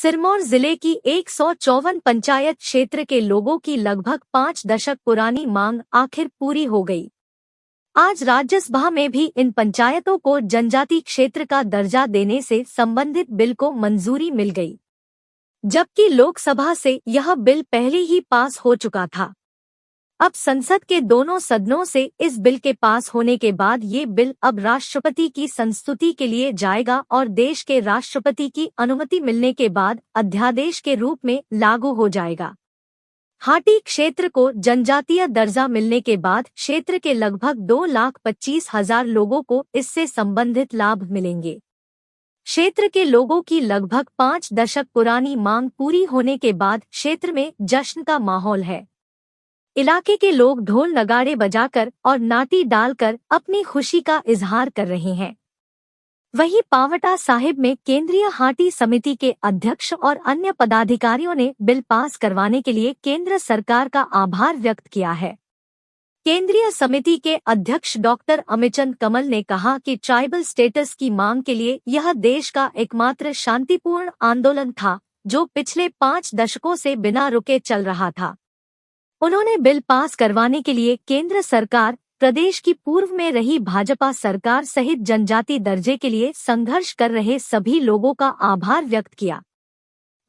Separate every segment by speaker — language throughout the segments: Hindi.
Speaker 1: सिरमौर जिले की 154 पंचायत क्षेत्र के लोगों की लगभग 5 दशक पुरानी मांग आखिर पूरी हो गई। आज राज्यसभा में भी इन पंचायतों को जनजाति क्षेत्र का दर्जा देने से संबंधित बिल को मंजूरी मिल गई, जबकि लोकसभा से यह बिल पहले ही पास हो चुका था। अब संसद के दोनों सदनों से इस बिल के पास होने के बाद ये बिल अब राष्ट्रपति की संस्तुति के लिए जाएगा और देश के राष्ट्रपति की अनुमति मिलने के बाद अध्यादेश के रूप में लागू हो जाएगा। हाटी क्षेत्र को जनजातीय दर्जा मिलने के बाद क्षेत्र के लगभग 2,25,000 लोगों को इससे संबंधित लाभ मिलेंगे। क्षेत्र के लोगों की लगभग 5 दशक पुरानी मांग पूरी होने के बाद क्षेत्र में जश्न का माहौल है। इलाके के लोग ढोल नगाड़े बजाकर और नाटी डालकर अपनी खुशी का इजहार कर रहे हैं। वहीं पावटा साहिब में केंद्रीय हाटी समिति के अध्यक्ष और अन्य पदाधिकारियों ने बिल पास करवाने के लिए केंद्र सरकार का आभार व्यक्त किया है। केंद्रीय समिति के अध्यक्ष डॉक्टर अमिचंद कमल ने कहा कि ट्राइबल स्टेटस की मांग के लिए यह देश का एकमात्र शांतिपूर्ण आंदोलन था जो पिछले 5 दशकों से बिना रुके चल रहा था। उन्होंने बिल पास करवाने के लिए केंद्र सरकार, प्रदेश की पूर्व में रही भाजपा सरकार सहित जनजाति दर्जे के लिए संघर्ष कर रहे सभी लोगों का आभार व्यक्त किया।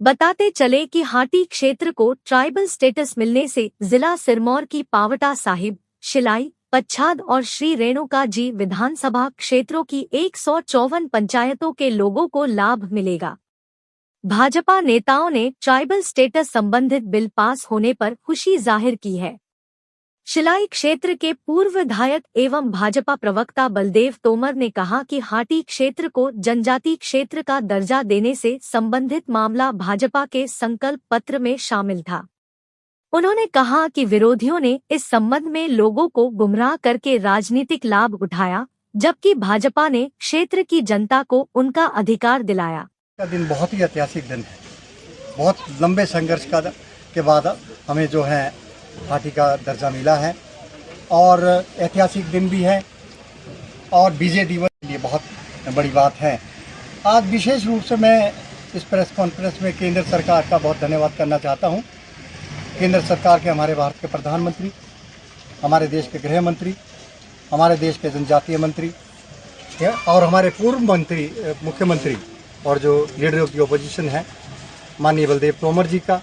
Speaker 1: बताते चले कि हाटी क्षेत्र को ट्राइबल स्टेटस मिलने से जिला सिरमौर की पावटा साहिब, शिलाई, पच्छाद और श्री रेणुका जी विधानसभा क्षेत्रों की 154 पंचायतों के लोगों को लाभ मिलेगा। भाजपा नेताओं ने ट्राइबल स्टेटस संबंधित बिल पास होने पर खुशी जाहिर की है। शिलाई क्षेत्र के पूर्व विधायक एवं भाजपा प्रवक्ता बलदेव तोमर ने कहा कि हाटी क्षेत्र को जनजाति क्षेत्र का दर्जा देने से संबंधित मामला भाजपा के संकल्प पत्र में शामिल था। उन्होंने कहा कि विरोधियों ने इस संबंध में लोगों को गुमराह करके राजनीतिक लाभ उठाया, जबकि भाजपा ने क्षेत्र की जनता को उनका अधिकार दिलाया।
Speaker 2: का दिन बहुत ही ऐतिहासिक दिन है। बहुत लंबे संघर्ष के बाद हमें जो है हाटी का दर्जा मिला है और ऐतिहासिक दिन भी है और बीजेडी के लिए बहुत बड़ी बात है। आज विशेष रूप से मैं इस प्रेस कॉन्फ्रेंस में केंद्र सरकार का बहुत धन्यवाद करना चाहता हूं। केंद्र सरकार के हमारे भारत के प्रधानमंत्री, हमारे देश के गृह मंत्री, हमारे देश के जनजातीय मंत्री और हमारे पूर्व मंत्री, मुख्यमंत्री और जो लीडर ऑफ द ओपोजिशन है माननीय बलदेव तोमर जी का,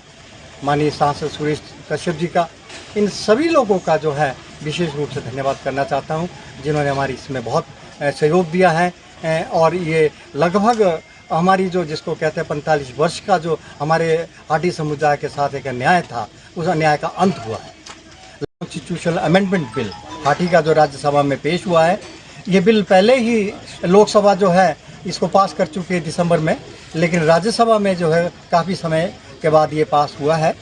Speaker 2: माननीय सांसद सुरेश कश्यप जी का, इन सभी लोगों का जो है विशेष रूप से धन्यवाद करना चाहता हूं, जिन्होंने हमारी इसमें बहुत सहयोग दिया है। और ये लगभग हमारी जो जिसको कहते हैं 45 वर्ष का जो हमारे हाटी समुदाय के साथ एक अन्याय था, उस अन्याय का अंत हुआ है। कॉन्स्टिट्यूशनल अमेंडमेंट बिल हाटी का जो राज्यसभा में पेश हुआ है, ये बिल पहले ही लोकसभा जो है इसको पास कर चुके हैं दिसंबर में, लेकिन राज्यसभा में जो है काफ़ी समय के बाद ये पास हुआ है।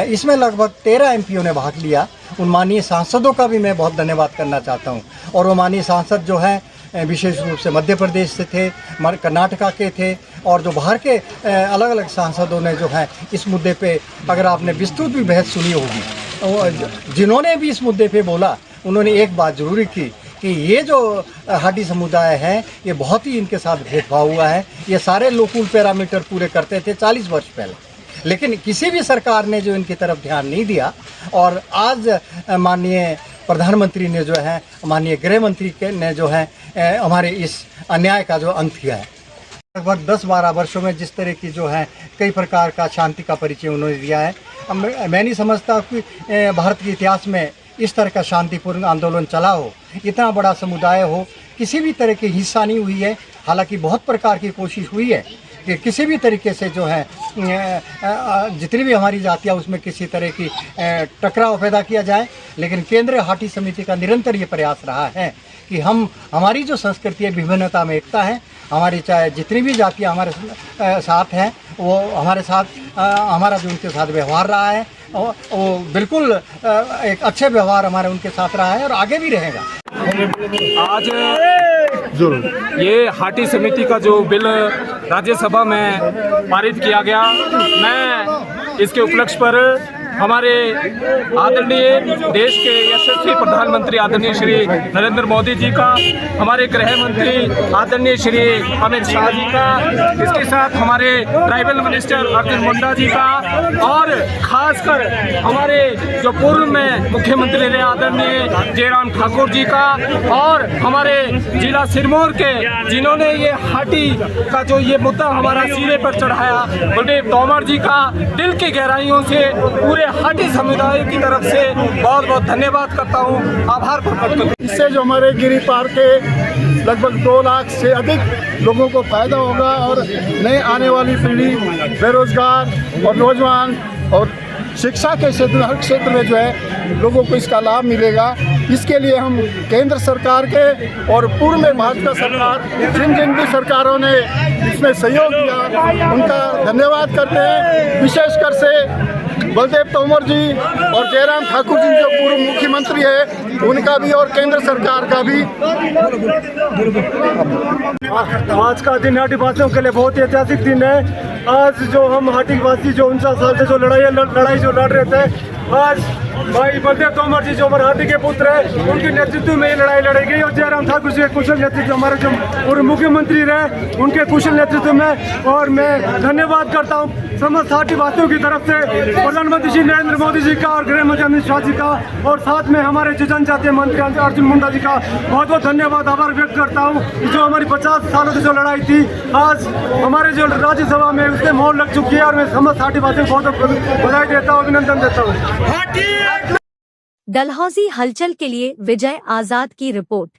Speaker 2: इसमें लगभग 13 एमपीओ ने भाग लिया। उन माननीय सांसदों का भी मैं बहुत धन्यवाद करना चाहता हूँ। और वो माननीय सांसद जो हैं विशेष रूप से मध्य प्रदेश से थे, कर्नाटका के थे और जो बाहर के अलग अलग सांसदों ने जो है इस मुद्दे पे, अगर आपने विस्तृत भी बहस सुनी होगी, जिन्होंने भी इस मुद्दे पे बोला, उन्होंने एक बात जरूरी की कि ये जो हाटी समुदाय है ये बहुत ही इनके साथ भेदभाव हुआ है। ये सारे लोकल पैरामीटर पूरे करते थे 40 वर्ष पहले, लेकिन किसी भी सरकार ने जो इनकी तरफ ध्यान नहीं दिया। और आज माननीय प्रधानमंत्री ने जो है, माननीय गृह मंत्री ने जो है हमारे इस अन्याय का जो अंत किया है। लगभग 10-12 वर्षों में जिस तरह की जो है कई प्रकार का शांति का परिचय उन्होंने दिया है। मैं नहीं समझता कि भारत के इतिहास में इस तरह का शांतिपूर्ण आंदोलन चला हो, इतना बड़ा समुदाय हो, किसी भी तरह की हिंसा नहीं हुई है। हालांकि बहुत प्रकार की कोशिश हुई है कि किसी भी तरीके से जो है जितनी भी हमारी जातियाँ उसमें किसी तरह की टकराव पैदा किया जाए, लेकिन केंद्रीय हाटी समिति का निरंतर ये प्रयास रहा है कि हमारी जो संस्कृति है विभिन्नता में एकता है। हमारी चाहे जितनी भी जातियाँ हमारे साथ हैं, वो हमारे साथ हमारा जो उनके साथ व्यवहार रहा है वो बिल्कुल एक अच्छे व्यवहार हमारे उनके साथ रहा है और आगे भी रहेगा।
Speaker 3: आज ये हाटी समिति का जो बिल राज्यसभा में पारित किया गया, मैं इसके उपलक्ष्य पर हमारे आदरणीय देश के यशस्वी प्रधानमंत्री आदरणीय श्री नरेंद्र मोदी जी का, हमारे गृह मंत्री आदरणीय श्री अमित शाह जी का, इसके साथ हमारे ट्राइबल मिनिस्टर अर्जुन मुंडा जी का, और खासकर हमारे जो पूर्व में मुख्यमंत्री रहे आदरणीय जयराम ठाकुर जी का, और हमारे जिला सिरमौर के जिन्होंने ये हाटी का जो ये मुद्दा हमारा सिरे पर चढ़ाया, बलदेव तोमर जी का दिल की गहराइयों से पूरे हाटी समुदाय की तरफ से बहुत बहुत धन्यवाद करता हूँ, आभार प्रकट करता हूँ।
Speaker 4: इससे जो हमारे गिरी पार के लगभग 2 लाख से अधिक लोगों को फायदा होगा और नई आने वाली पीढ़ी, बेरोजगार और नौजवान और शिक्षा के क्षेत्र, हर क्षेत्र में जो है लोगों को इसका लाभ मिलेगा। इसके लिए हम केंद्र सरकार के और पूर्व में भाजपा सरकार, जिन जिन भी सरकारों ने इसमें सहयोग किया, उनका धन्यवाद करते हैं। विशेषकर से बलदेव तोमर जी और जयराम ठाकुर जी जो पूर्व मुख्यमंत्री है, उनका भी और केंद्र सरकार का भी।
Speaker 5: आज का दिन हाटी वासियों के लिए बहुत ही ऐतिहासिक दिन है। आज जो हम हाटी वासी जो 49 साल से जो लड़ाई जो लड़ रहे थे, आज भाई बलदेव तोमर जी जो हमारे हाटी के पुत्र है, उनके नेतृत्व में ये लड़ाई लड़ी गई, और जयराम ठाकुर जी के कुशल नेतृत्व, हमारे जो पूर्व मुख्यमंत्री रहे, उनके कुशल नेतृत्व में। और मैं धन्यवाद करता हूँ समस्त हाटी वासियों की तरफ से प्रधानमंत्री श्री नरेंद्र मोदी जी का और गृह मंत्री अमित शाह जी का, और साथ में हमारे जो जनजातीय मंत्री अर्जुन मुंडा जी का बहुत बहुत धन्यवाद, आभार व्यक्त करता हूँ। जो हमारी 50 सालों से जो लड़ाई थी, आज हमारे जो राज्यसभा में उसमें मोहर लग चुकी है, और मैं समस्त हाटी वासियों को बहुत बधाई देता हूँ, अभिनंदन देता हूँ।
Speaker 1: डलहौजी हलचल के लिए विजय आजाद की रिपोर्ट।